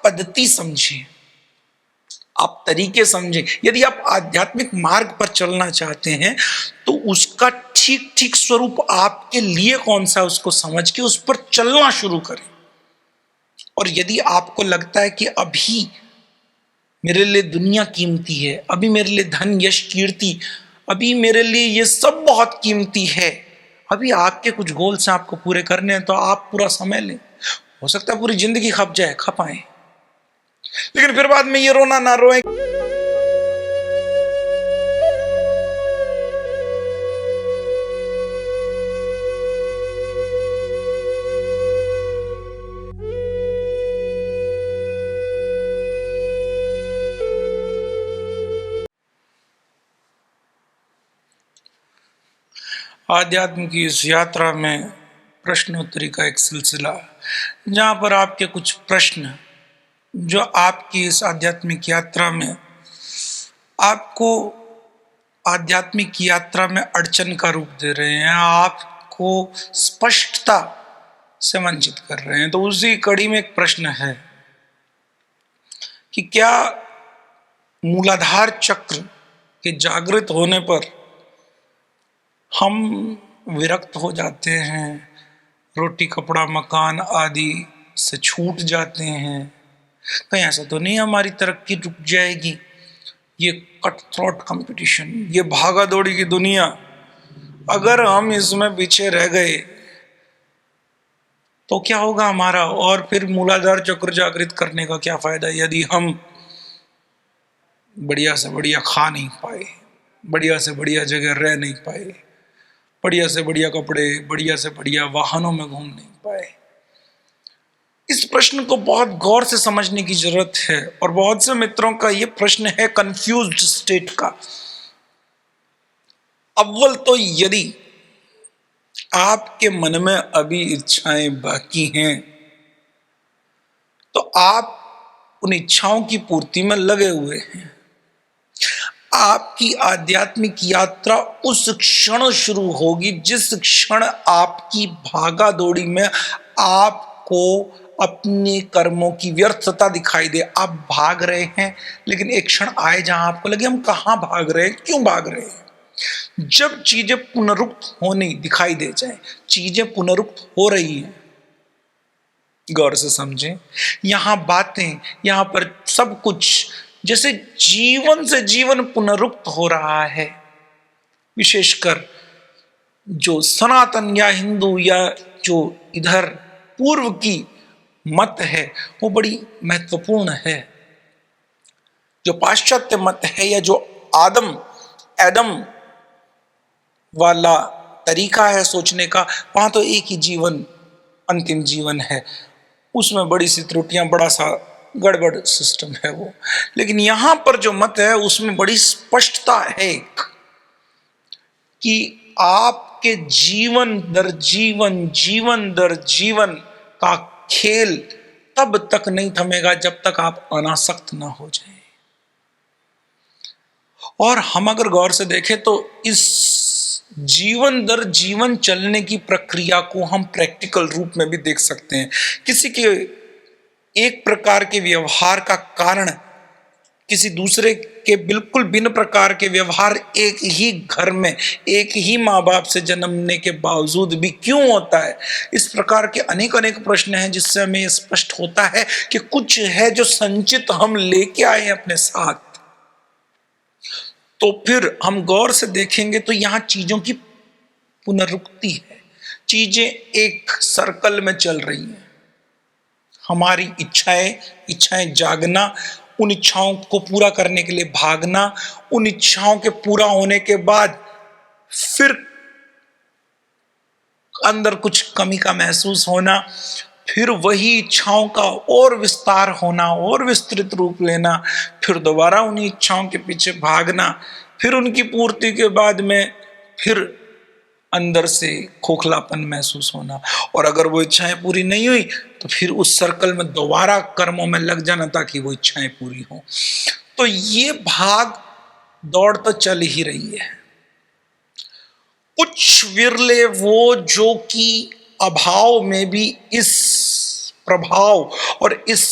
पद्धति समझें, आप तरीके समझें। यदि आप आध्यात्मिक मार्ग पर चलना चाहते हैं तो उसका ठीक ठीक स्वरूप आपके लिए कौन सा, उसको समझ के उस पर चलना शुरू करें। और यदि आपको लगता है कि अभी मेरे लिए दुनिया कीमती है, अभी मेरे लिए धन यश कीर्ति, अभी मेरे लिए ये सब बहुत कीमती है, अभी आपके कुछ गोल्स आपको पूरे करने हैं, तो आप पूरा समय लें। हो सकता है पूरी जिंदगी खप जाए, खप आए, लेकिन फिर बाद में ये रोना ना रोए। आध्यात्म की इस यात्रा में प्रश्नोत्तरी का एक सिलसिला, जहाँ पर आपके कुछ प्रश्न जो आपकी इस आध्यात्मिक यात्रा में आपको आध्यात्मिक यात्रा में अड़चन का रूप दे रहे हैं, आपको स्पष्टता से वंचित कर रहे हैं। तो उसी कड़ी में एक प्रश्न है कि क्या मूलाधार चक्र के जागृत होने पर हम विरक्त हो जाते हैं, रोटी कपड़ा मकान आदि से छूट जाते हैं? कहीं ऐसा तो नहीं हमारी तरक्की रुक जाएगी? ये कट थ्रोट कंपटीशन, ये भागा दौड़ी की दुनिया, अगर हम इसमें पीछे रह गए तो क्या होगा हमारा? और फिर मूलाधार चक्र जागृत करने का क्या फायदा यदि हम बढ़िया से बढ़िया खा नहीं पाए, बढ़िया से बढ़िया जगह रह नहीं पाए, बढ़िया से बढ़िया कपड़े, बढ़िया से बढ़िया वाहनों में घूम नहीं पाए? इस प्रश्न को बहुत गौर से समझने की जरूरत है। और बहुत से मित्रों का यह प्रश्न है कंफ्यूज्ड स्टेट का। अव्वल तो यदि आपके मन में अभी इच्छाएं बाकी हैं तो आप उन इच्छाओं की पूर्ति में लगे हुए हैं। आपकी आध्यात्मिक यात्रा उस क्षण शुरू होगी जिस क्षण आपकी भागा दौड़ी में आपको अपने कर्मों की व्यर्थता दिखाई दे। आप भाग रहे हैं, लेकिन एक क्षण आए जहां आपको लगे हम कहां भाग रहे हैं, क्यों भाग रहे हैं। जब चीजें पुनरुक्त होनी दिखाई दे जाए, चीजें पुनरुक्त हो रही हैं, गौर से समझें। यहां बातें, यहां पर सब कुछ जैसे जीवन से जीवन पुनरुक्त हो रहा है। विशेषकर जो सनातन या हिंदू या जो इधर पूर्व की मत है वो बड़ी महत्वपूर्ण है। जो पाश्चात्य मत है या जो एडम वाला तरीका है सोचने का, वहां तो एक ही जीवन अंतिम जीवन है, उसमें बड़ी सी त्रुटियां, बड़ा सा गड़बड़ सिस्टम है वो। लेकिन यहां पर जो मत है उसमें बड़ी स्पष्टता है कि आपके जीवन दर जीवन का खेल तब तक नहीं थमेगा जब तक आप अनासक्त ना हो जाएं। और हम अगर गौर से देखें तो इस जीवन दर जीवन चलने की प्रक्रिया को हम प्रैक्टिकल रूप में भी देख सकते हैं। किसी के एक प्रकार के व्यवहार का कारण किसी दूसरे के बिल्कुल भिन्न प्रकार के व्यवहार एक ही घर में एक ही माँ बाप से जन्मने के बावजूद भी क्यों होता है? इस प्रकार के अनेक प्रश्न हैं जिससे हमें यह स्पष्ट होता है कि कुछ है जो संचित हम लेके आए अपने साथ। तो फिर हम गौर से देखेंगे तो यहां चीजों की पुनरुक्ति है, चीजें एक सर्कल में चल रही हैं। हमारी इच्छाएं जागना, उन इच्छाओं को पूरा करने के लिए भागना, उन इच्छाओं के पूरा होने के बाद फिर अंदर कुछ कमी का महसूस होना, फिर वही इच्छाओं का और विस्तार होना और विस्तृत रूप लेना, फिर दोबारा उन्हीं इच्छाओं के पीछे भागना, फिर उनकी पूर्ति के बाद में फिर अंदर से खोखलापन महसूस होना। और अगर वो इच्छाएं पूरी नहीं हुई तो फिर उस सर्कल में दोबारा कर्मों में लग जाना ताकि वो इच्छाएं पूरी हो। तो ये भाग दौड़ तो चल ही रही है। कुछ विरले वो जो कि अभाव में भी इस प्रभाव और इस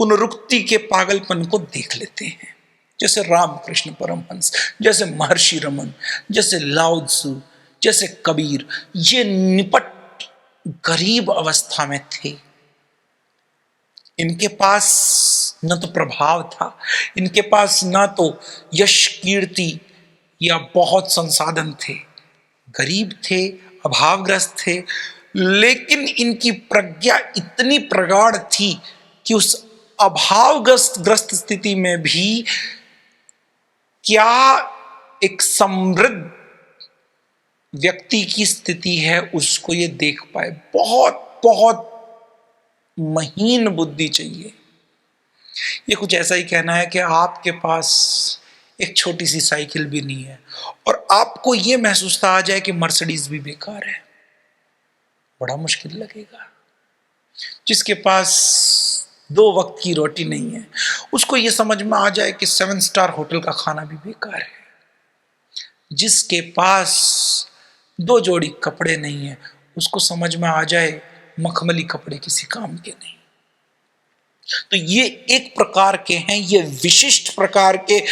पुनरुक्ति के पागलपन को देख लेते हैं, जैसे रामकृष्ण परमहंस, जैसे महर्षि रमन, जैसे लाओ त्सु, जैसे कबीर। ये निपट गरीब अवस्था में थे। इनके पास न तो प्रभाव था, इनके पास न तो यश कीर्ति या बहुत संसाधन थे, गरीब थे, अभावग्रस्त थे, लेकिन इनकी प्रज्ञा इतनी प्रगाढ़ थी कि उस अभावग्रस्त स्थिति में भी क्या एक समृद्ध व्यक्ति की स्थिति है उसको ये देख पाए। बहुत बहुत महीन बुद्धि चाहिए। ये कुछ ऐसा ही कहना है कि आपके पास एक छोटी सी साइकिल भी नहीं है और आपको ये महसूस आ जाए कि मर्सिडीज भी बेकार है, बड़ा मुश्किल लगेगा। जिसके पास 2 वक्त की रोटी नहीं है, उसको ये समझ में आ जाए कि 7 स्टार होटल का खाना भी बेकार है। जिसके पास 2 जोड़ी कपड़े नहीं है, उसको समझ में आ जाए मखमली कपड़े किसी काम के नहीं। तो ये एक प्रकार के हैं, ये विशिष्ट प्रकार के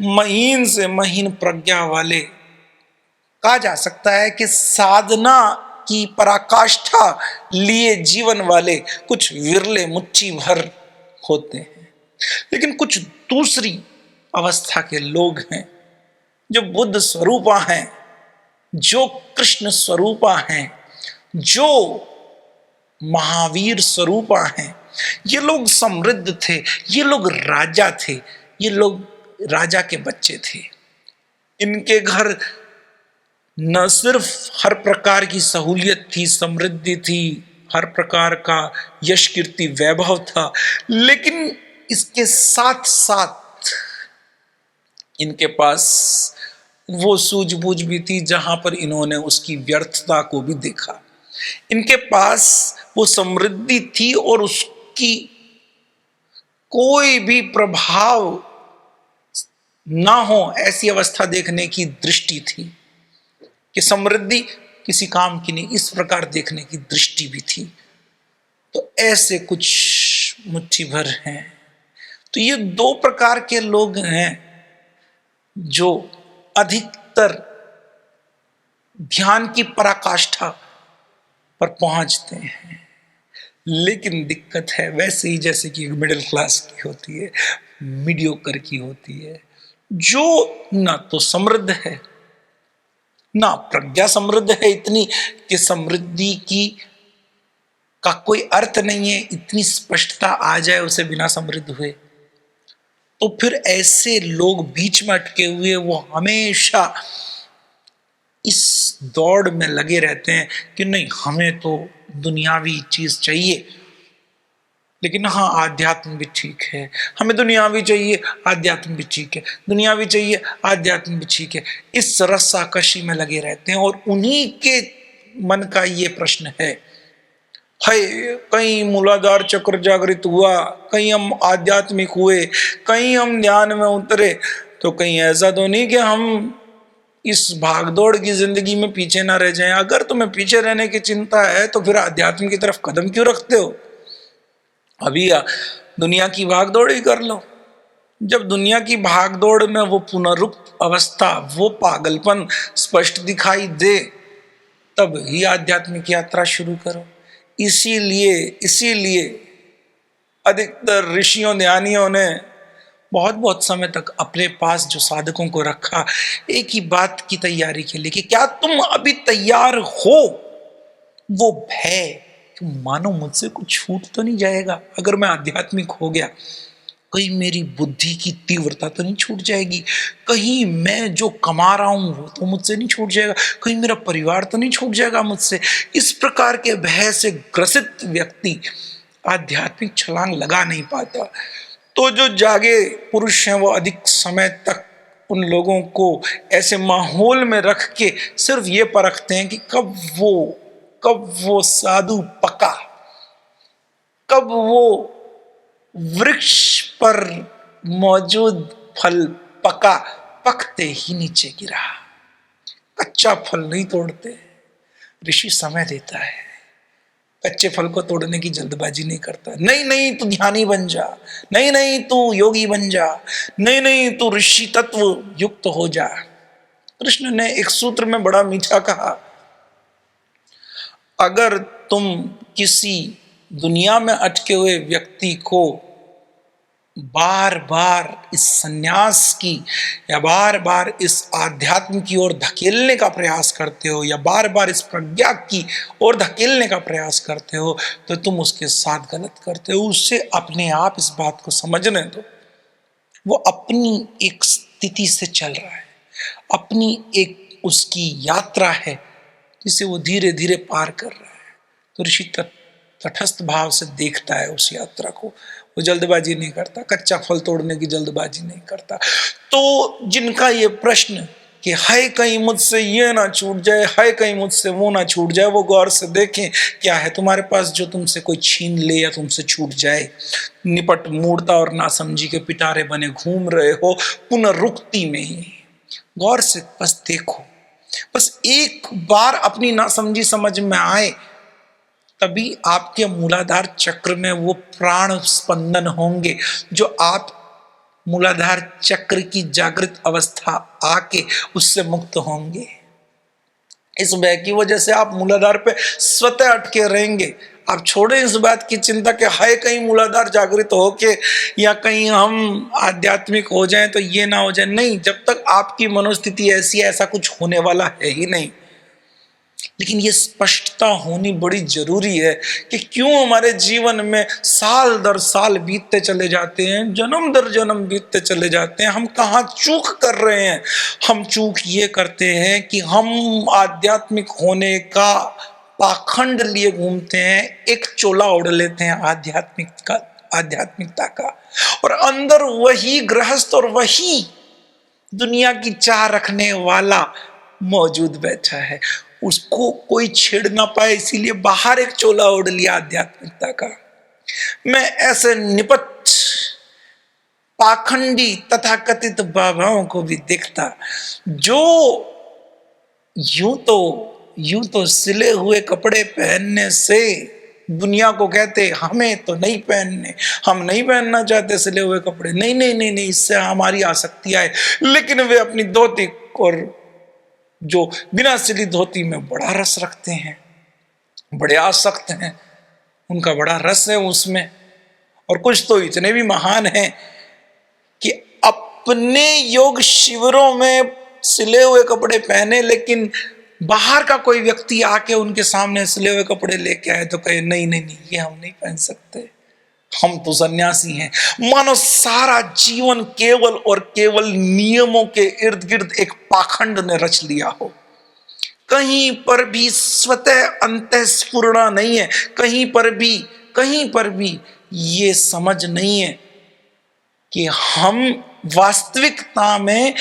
महीन से महीन प्रज्ञा वाले, कहा जा सकता है कि साधना की पराकाष्ठा लिए जीवन वाले कुछ विरले मुट्ठी भर होते हैं। लेकिन कुछ दूसरी अवस्था के लोग हैं जो बुद्ध स्वरूपा हैं, जो कृष्ण स्वरूपा हैं, जो महावीर स्वरूपा हैं। ये लोग समृद्ध थे, ये लोग राजा थे, ये लोग राजा के बच्चे थे। इनके घर न सिर्फ हर प्रकार की सहूलियत थी, समृद्धि थी, हर प्रकार का यश कीर्ति वैभव था, लेकिन इसके साथ साथ इनके पास वो सूझबूझ भी थी जहां पर इन्होंने उसकी व्यर्थता को भी देखा। इनके पास वो समृद्धि थी और उसकी कोई भी प्रभाव ना हो ऐसी अवस्था देखने की दृष्टि थी कि समृद्धि किसी काम की नहीं, इस प्रकार देखने की दृष्टि भी थी। तो ऐसे कुछ मुट्ठी भर हैं। तो ये 2 प्रकार के लोग हैं जो अधिकतर ध्यान की पराकाष्ठा पर पहुंचते हैं। लेकिन दिक्कत है वैसे ही जैसे कि मिडिल क्लास की होती है, मीडियोकर की होती है, जो ना तो समृद्ध है, ना प्रज्ञा समृद्ध है इतनी कि समृद्धि की का कोई अर्थ नहीं है, इतनी स्पष्टता आ जाए उसे बिना समृद्ध हुए। तो फिर ऐसे लोग बीच में अटके हुए वो हमेशा इस दौड़ में लगे रहते हैं कि नहीं, हमें तो दुनियावी चीज चाहिए, लेकिन हाँ आध्यात्म भी ठीक है, हमें दुनियावी चाहिए, आध्यात्म भी ठीक है, दुनियावी चाहिए, आध्यात्म भी ठीक है। इस रस्साकशी में लगे रहते हैं और उन्हीं के मन का ये प्रश्न है कहीं मूलाधार चक्र जागृत हुआ, कहीं हम आध्यात्मिक हुए, कहीं हम ध्यान में उतरे, तो कहीं ऐसा तो नहीं कि हम इस भागदौड़ की जिंदगी में पीछे ना रह जाएं। अगर तुम्हें पीछे रहने की चिंता है तो फिर आध्यात्म की तरफ कदम क्यों रखते हो? अभी दुनिया की भागदौड़ ही कर लो। जब दुनिया की भागदौड़ में वो पुनरुक्त अवस्था, वो पागलपन स्पष्ट दिखाई दे, तब ही आध्यात्मिक यात्रा शुरू करो। इसीलिए अधिकतर ऋषियों ध्यानियों ने बहुत बहुत समय तक अपने पास जो साधकों को रखा, एक ही बात की तैयारी के लिए कि क्या तुम अभी तैयार हो? वो भय कि मानो मुझसे कुछ छूट तो नहीं जाएगा अगर मैं आध्यात्मिक हो गया, कहीं मेरी बुद्धि की तीव्रता तो नहीं छूट जाएगी, कहीं मैं जो कमा रहा हूं वो तो मुझसे नहीं छूट जाएगा, कहीं मेरा परिवार तो नहीं छूट जाएगा मुझसे। इस प्रकार के भय से ग्रसित व्यक्ति आध्यात्मिक छलांग लगा नहीं पाता। तो जो जागे पुरुष हैं वो अधिक समय तक उन लोगों को ऐसे माहौल में रख के सिर्फ ये परखते हैं कि कब वो साधु पका, कब वो वृक्ष पर मौजूद फल पका, पकते ही नीचे गिरा। कच्चा फल नहीं तोड़ते, ऋषि समय देता है कच्चे फल को तोड़ने की जल्दबाजी नहीं करता। नहीं नहीं तू ध्यानी बन जा, नहीं नहीं तू योगी बन जा, नहीं नहीं तू ऋषि तत्व युक्त हो जा। कृष्ण ने एक सूत्र में बड़ा मीठा कहा, अगर तुम किसी दुनिया में अटके हुए व्यक्ति को बार बार इस सन्यास की या बार बार इस आध्यात्म की ओर धकेलने का प्रयास करते हो या बार बार इस प्रज्ञा की ओर धकेलने का प्रयास करते हो तो तुम उसके साथ गलत करते हो। उससे अपने आप इस बात को समझने दो, वो अपनी एक स्थिति से चल रहा है, अपनी एक उसकी यात्रा है जिसे वो धीरे धीरे पार कर रहा है। तो ऋषि तटस्थ भाव से देखता है उस यात्रा को, वो जल्दबाजी नहीं करता, कच्चा फल तोड़ने की जल्दबाजी नहीं करता। तो जिनका ये प्रश्न कि हाय कहीं मुझसे ये ना छूट जाए, हाय कहीं मुझसे वो ना छूट जाए, वो गौर से देखें क्या है तुम्हारे पास जो तुमसे कोई छीन ले या तुमसे छूट जाए। निपट मूर्ता और नासमझी के पिटारे बने घूम रहे हो पुनरुक्ति में ही। गौर से बस देखो, बस एक बार अपनी नासमझी समझ में आए तभी आपके मूलाधार चक्र में वो प्राण स्पंदन होंगे जो आप मूलाधार चक्र की जागृत अवस्था आके उससे मुक्त होंगे। इस भय की वजह से आप मूलाधार पे स्वतः अटके रहेंगे। आप छोड़े इस बात की चिंता कि हाय कहीं मूलाधार जागृत होके या कहीं हम आध्यात्मिक हो जाएं तो ये ना हो जाए। नहीं, जब तक आपकी मनोस्थिति ऐसी है ऐसा कुछ होने वाला है ही नहीं। लेकिन ये स्पष्टता होनी बड़ी जरूरी है कि क्यों हमारे जीवन में साल दर साल बीतते चले जाते हैं, जन्म दर जन्म बीतते चले जाते हैं। हम कहाँ चूक कर रहे हैं? हम चूक ये करते हैं कि हम आध्यात्मिक होने का पाखंड लिए घूमते हैं, एक चोला ओढ़ लेते हैं आध्यात्मिकता का, और अंदर वही गृहस्थ और वही दुनिया की चाह रखने वाला मौजूद बैठा है। उसको कोई छेड़ ना पाए इसीलिए बाहर एक चोला ओढ़ लिया आध्यात्मिकता का। मैं ऐसे निपट पाखंडी तथाकथित बाबाओं को भी देखता जो यूं तो सिले हुए कपड़े पहनने से दुनिया को कहते हमें तो नहीं पहनने, हम नहीं पहनना चाहते सिले हुए कपड़े, नहीं नहीं नहीं नहीं इससे हमारी आसक्ति आए, लेकिन वे अपनी धोती और जो बिना सिली धोती में बड़ा रस रखते हैं, बड़े आसक्त हैं, उनका बड़ा रस है उसमें। और कुछ तो इतने भी महान हैं कि अपने योग शिविरों में सिले हुए कपड़े पहने, लेकिन बाहर का कोई व्यक्ति आके उनके सामने सिले हुए कपड़े लेके आए तो कहे नहीं नहीं नहीं ये हम नहीं पहन सकते, हम तो सन्यासी हैं। मानो सारा जीवन केवल और केवल नियमों के इर्द गिर्द एक पाखंड ने रच लिया हो। कहीं पर भी स्वतः अंतःस्फुरणा नहीं है, कहीं पर भी ये समझ नहीं है कि हम वास्तविकता में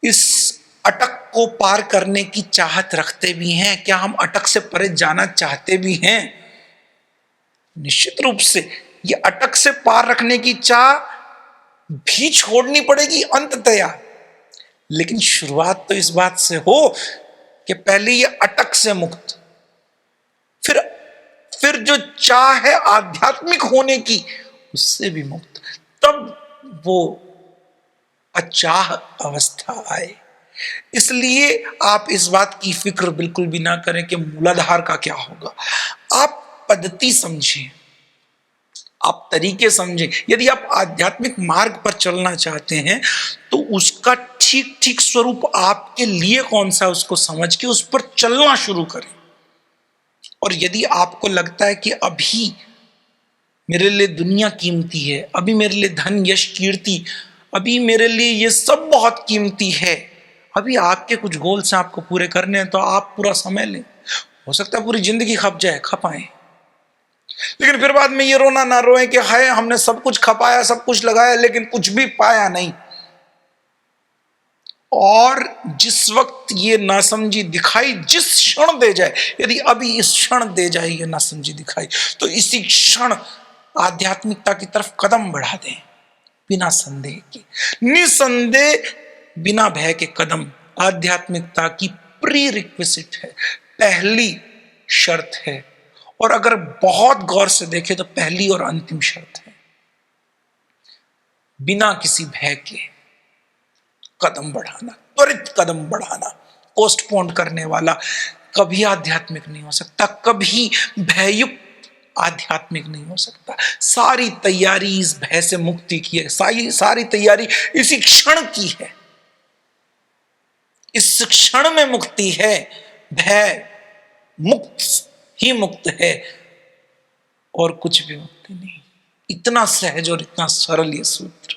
इस अटक को पार करने की चाहत रखते भी हैं। क्या हम अटक से परे जाना चाहते भी हैं? निश्चित रूप से ये अटक से पार रखने की चाह भी छोड़नी पड़ेगी अंततया, लेकिन शुरुआत तो इस बात से हो कि पहले ये अटक से मुक्त, फिर जो चाह है आध्यात्मिक होने की उससे भी मुक्त, तब वो अचाह अवस्था आए। इसलिए आप इस बात की फिक्र बिल्कुल भी ना करें कि मूलाधार का क्या होगा। आप पद्धति समझें, आप तरीके समझें। यदि आप आध्यात्मिक मार्ग पर चलना चाहते हैं तो उसका ठीक ठीक स्वरूप आपके लिए कौन सा उसको समझ के उस पर चलना शुरू करें। और यदि आपको लगता है कि अभी मेरे लिए दुनिया कीमती है, अभी मेरे लिए धन यश कीर्ति, अभी मेरे लिए ये सब बहुत कीमती है, अभी आपके कुछ गोल्स आपको पूरे करने हैं, तो आप पूरा समय लें। हो सकता है पूरी जिंदगी खप जाए, खपाएं, लेकिन फिर बाद में ये रोना ना रोए कि हाय हमने सब कुछ खपाया, सब कुछ लगाया, लेकिन कुछ भी पाया नहीं। और जिस वक्त ये नासमझी दिखाई जिस क्षण दे जाए, यदि अभी इस क्षण दे जाए ये नासमझी दिखाई, तो इसी क्षण आध्यात्मिकता की तरफ कदम बढ़ा दें बिना संदेह के। निसंदेह बिना भय के कदम आध्यात्मिकता की प्री रिक्विजिट है, पहली शर्त है। और अगर बहुत गौर से देखें तो पहली और अंतिम शर्त है, बिना किसी भय के कदम बढ़ाना, त्वरित कदम बढ़ाना। पोस्टपोन करने वाला कभी आध्यात्मिक नहीं हो सकता, कभी भययुक्त आध्यात्मिक नहीं हो सकता। सारी तैयारी इस भय से मुक्ति की है, सारी तैयारी इसी क्षण की है। इस क्षण में मुक्ति है, भय मुक्त ही मुक्त है और कुछ भी मुक्ति नहीं। इतना सहज और इतना सरल ये सूत्र।